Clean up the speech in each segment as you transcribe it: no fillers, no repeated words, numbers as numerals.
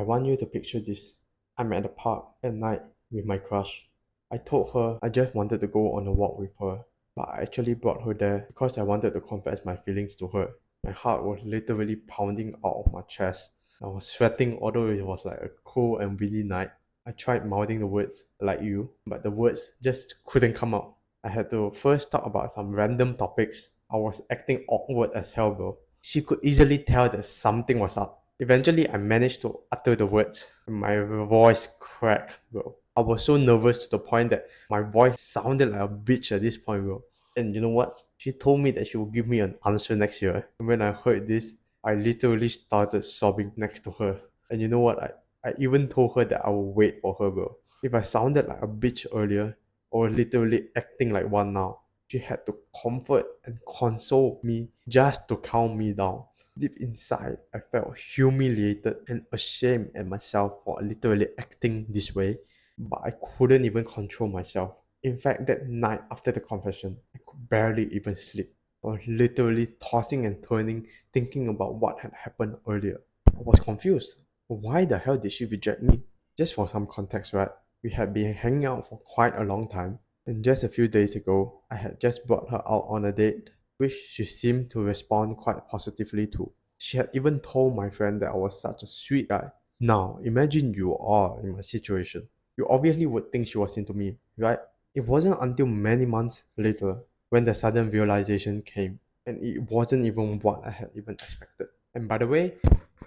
want you to picture this. I'm at the park at night with my crush. I told her I just wanted to go on a walk with her, but I actually brought her there because I wanted to confess my feelings to her. My heart was literally pounding out of my chest. I was sweating although it was like a cold and windy night. I tried mouthing the words like you, but the words just couldn't come out. I had to first talk about some random topics. I was acting awkward as hell, bro. She could easily tell that something was up. Eventually, I managed to utter the words. My voice cracked, bro. I was so nervous to the point that my voice sounded like a bitch at this point, bro. And you know what? She told me that she would give me an answer next year. And when I heard this, I literally started sobbing next to her. And you know what? I even told her that I would wait for her, bro. If I sounded like a bitch earlier, or literally acting like one now, she had to comfort and console me just to calm me down. Deep inside, I felt humiliated and ashamed at myself for literally acting this way, but I couldn't even control myself. In fact, that night after the confession, I could barely even sleep. I was literally tossing and turning, thinking about what had happened earlier. I was confused. Why the hell did she reject me? Just for some context, right? We had been hanging out for quite a long time, and just a few days ago, I had just brought her out on a date, which she seemed to respond quite positively to. She had even told my friend that I was such a sweet guy. Now, imagine you are in my situation. You obviously would think she was into me, right? It wasn't until many months later when the sudden realization came, and it wasn't even what I had even expected. And by the way,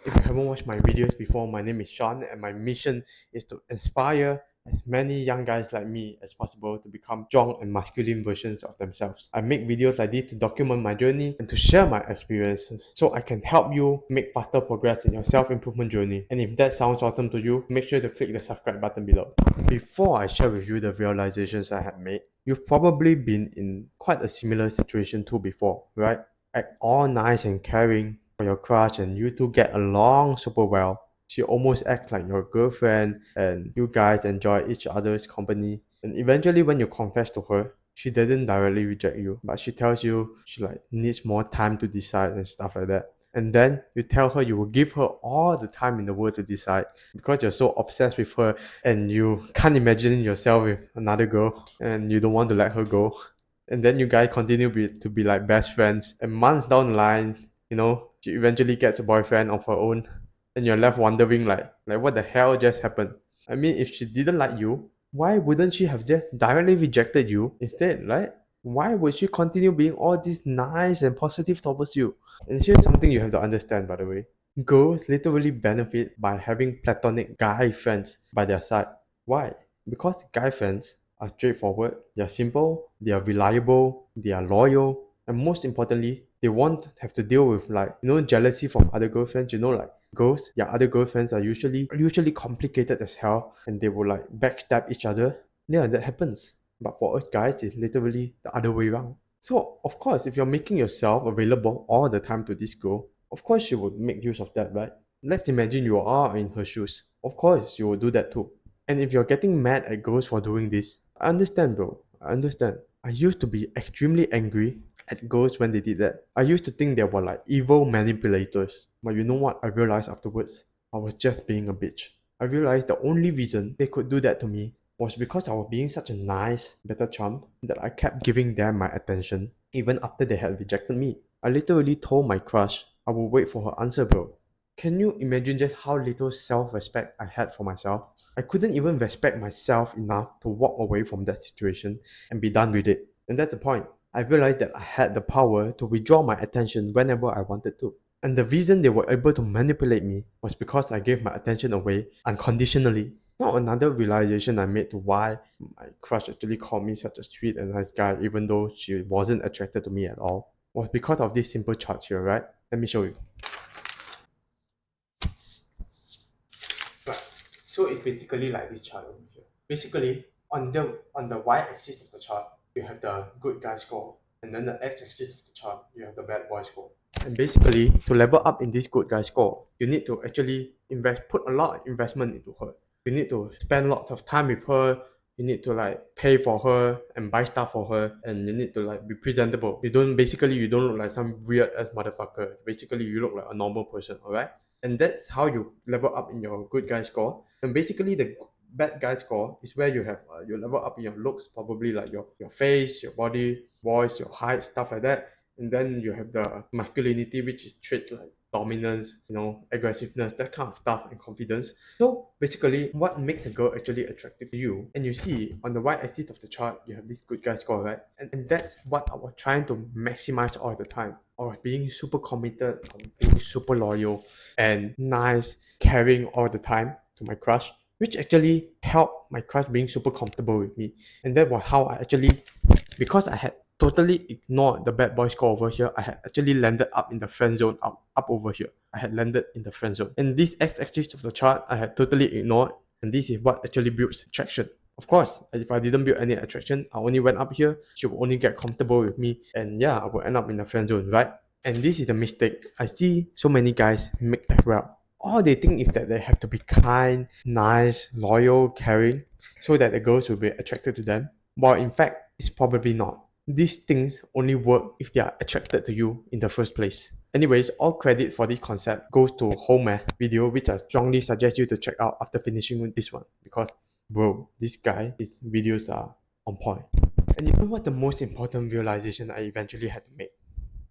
if you haven't watched my videos before, my name is Sean, and my mission is to inspire as many young guys like me as possible to become strong and masculine versions of themselves. I make videos like this to document my journey and to share my experiences so I can help you make faster progress in your self-improvement journey. And if that sounds awesome to you, make sure to click the subscribe button below. Before I share with you the realizations I have made, you've probably been in quite a similar situation too before, right? Act all nice and caring for your crush and you two get along super well. She almost acts like your girlfriend and you guys enjoy each other's company. And eventually when you confess to her, she didn't directly reject you, but she tells you she like needs more time to decide and stuff like that. And then you tell her you will give her all the time in the world to decide because you're so obsessed with her and you can't imagine yourself with another girl and you don't want to let her go. And then you guys continue to be like best friends. And months down the line, she eventually gets a boyfriend of her own. And you're left wondering like what the hell just happened? I mean, if she didn't like you, why wouldn't she have just directly rejected you instead, right? Why would she continue being all this nice and positive towards you? And here's something you have to understand, by the way. Girls literally benefit by having platonic guy friends by their side. Why? Because guy friends are straightforward, they are simple, they are reliable, they are loyal, and most importantly, they won't have to deal with jealousy from other girlfriends. Like girls, their other girlfriends are usually complicated as hell and they will like backstab each other. Yeah, that happens. But for us guys, it's literally the other way around. So, of course, if you're making yourself available all the time to this girl, of course she would make use of that, right? Let's imagine you are in her shoes. Of course, you will do that too. And if you're getting mad at girls for doing this, I understand, bro. I understand. I used to be extremely angry at girls when they did that. I used to think they were like evil manipulators. But you know what I realized afterwards? I was just being a bitch. I realized the only reason they could do that to me was because I was being such a nice, better chump that I kept giving them my attention even after they had rejected me. I literally told my crush I would wait for her answer, bro. Can you imagine just how little self-respect I had for myself? I couldn't even respect myself enough to walk away from that situation and be done with it. And that's the point. I realized that I had the power to withdraw my attention whenever I wanted to. And the reason they were able to manipulate me was because I gave my attention away unconditionally. Now, another realization I made to why my crush actually called me such a sweet and nice guy, even though she wasn't attracted to me at all, was because of this simple chart here, right? Let me show you. Right. So it's basically like this chart over here. Basically, on the y-axis of the chart, you have the good guy score, and then the x-axis of the chart, you have the bad boy score. And basically, to level up in this good guy score, you need to actually put a lot of investment into her. You need to spend lots of time with her. You need to like pay for her and buy stuff for her, and you need to like be presentable. You don't look like some weird ass motherfucker. Basically, you look like a normal person, alright? And that's how you level up in your good guy score. And basically the bad guy score is where you have you level up in your looks, probably like your face, your body, voice, your height, stuff like that. And then you have the masculinity, which is traits like dominance, aggressiveness, that kind of stuff, and confidence. So basically, what makes a girl actually attractive to you? And you see on the y-axis of the chart, you have this good guy score, right? And that's what I was trying to maximize all the time. Or being super committed, or being super loyal, and nice, caring all the time to my crush, which actually helped my crush being super comfortable with me. And that was how I actually, because I had totally ignored the bad boy score over here, I had actually landed up in the friend zone, up over here. I had landed in the friend zone. And this x-axis of the chart, I had totally ignored, and this is what actually builds attraction. Of course, if I didn't build any attraction, I only went up here, she would only get comfortable with me, and yeah, I would end up in the friend zone, right? And this is the mistake I see so many guys make as well. All they think is that they have to be kind, nice, loyal, caring, so that the girls will be attracted to them. While in fact, it's probably not. These things only work if they are attracted to you in the first place. Anyways, all credit for this concept goes to Homer video, which I strongly suggest you to check out after finishing with this one. Because, bro, this guy, his videos are on point. And you know what the most important realization I eventually had to make?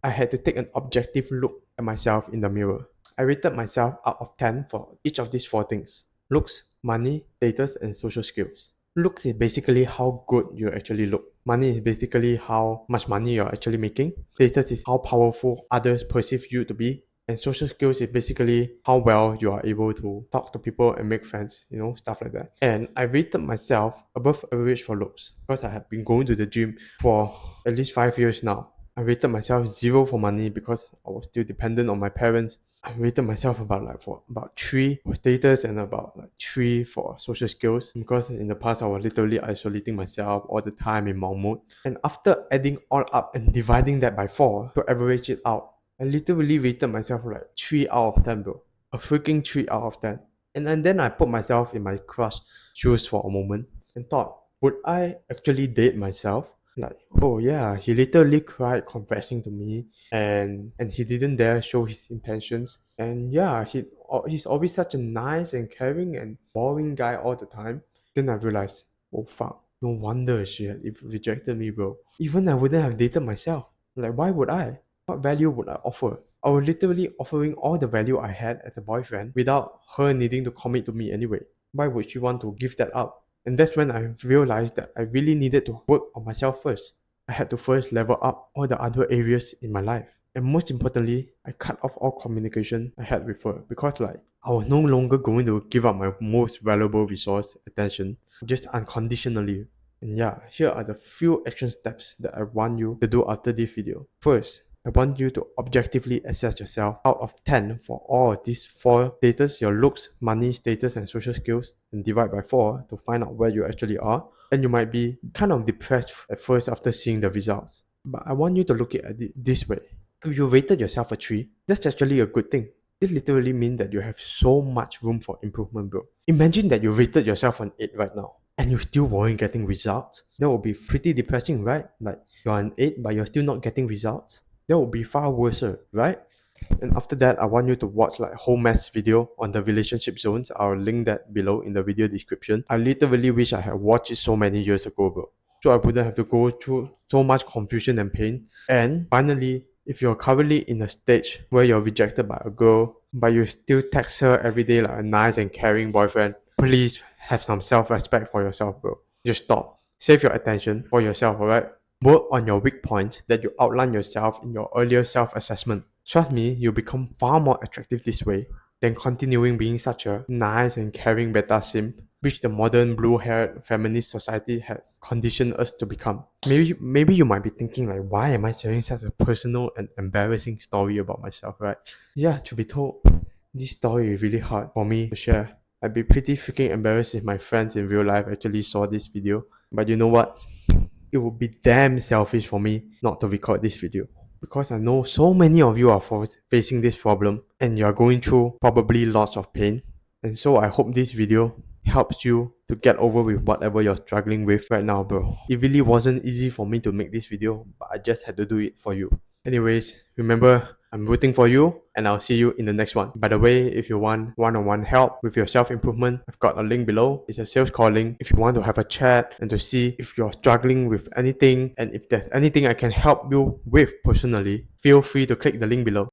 I had to take an objective look at myself in the mirror. I rated myself out of 10 for each of these four things: looks, money, status, and social skills. Looks is basically how good you actually look. Money is basically how much money you're actually making. Status is how powerful others perceive you to be. And social skills is basically how well you are able to talk to people and make friends, stuff like that. And I rated myself above average for looks because I have been going to the gym for at least 5 years now. I rated myself 0 for money because I was still dependent on my parents. I rated myself for about 3 for status and about 3 for social skills because in the past I was literally isolating myself all the time in monk mode. And after adding all up and dividing that by 4 to average it out, I literally rated myself 3 out of 10, bro. A freaking 3 out of 10. And then I put myself in my crush shoes for a moment and thought, would I actually date myself? Oh yeah, he literally cried confessing to me, and he didn't dare show his intentions. And yeah, he's always such a nice and caring and boring guy all the time. Then I realized, oh fuck, no wonder she had rejected me, bro. Even I wouldn't have dated myself. Why would I? What value would I offer? I was literally offering all the value I had as a boyfriend without her needing to commit to me anyway. Why would she want to give that up? And that's when I realized that I really needed to work on myself first. I had to first level up all the other areas in my life. And most importantly, I cut off all communication I had with her because I was no longer going to give up my most valuable resource, attention, just unconditionally. And yeah, here are the few action steps that I want you to do after this video. First, I want you to objectively assess yourself out of 10 for all of these 4 status: your looks, money, status, and social skills, and divide by 4 to find out where you actually are. And you might be kind of depressed at first after seeing the results. But I want you to look at it this way. If you rated yourself a 3, that's actually a good thing. This literally means that you have so much room for improvement, bro. Imagine that you rated yourself an 8 right now and you still weren't getting results. That would be pretty depressing, right? You're an 8 but you're still not getting results. That would be far worse, right? And after that, I want you to watch whole mess video on the relationship zones. I'll link that below in the video description. I literally wish I had watched it so many years ago, bro. So I wouldn't have to go through so much confusion and pain. And finally, if you're currently in a stage where you're rejected by a girl, but you still text her every day like a nice and caring boyfriend, please have some self-respect for yourself, bro. Just stop. Save your attention for yourself, alright? Work on your weak points that you outline yourself in your earlier self-assessment. Trust me, you'll become far more attractive this way than continuing being such a nice and caring beta simp, which the modern blue-haired feminist society has conditioned us to become. Maybe you might be thinking why am I sharing such a personal and embarrassing story about myself, right? Yeah, to be told, this story is really hard for me to share. I'd be pretty freaking embarrassed if my friends in real life actually saw this video. But you know what? It would be damn selfish for me not to record this video because I know so many of you are facing this problem and you are going through probably lots of pain. And so I hope this video helps you to get over with whatever you're struggling with right now, bro. It really wasn't easy for me to make this video, but I just had to do it for you. Anyways, remember, I'm rooting for you, and I'll see you in the next one. By the way, if you want one-on-one help with your self-improvement, I've got a link below. It's a sales calling. If you want to have a chat and to see if you're struggling with anything and if there's anything I can help you with personally, feel free to click the link below.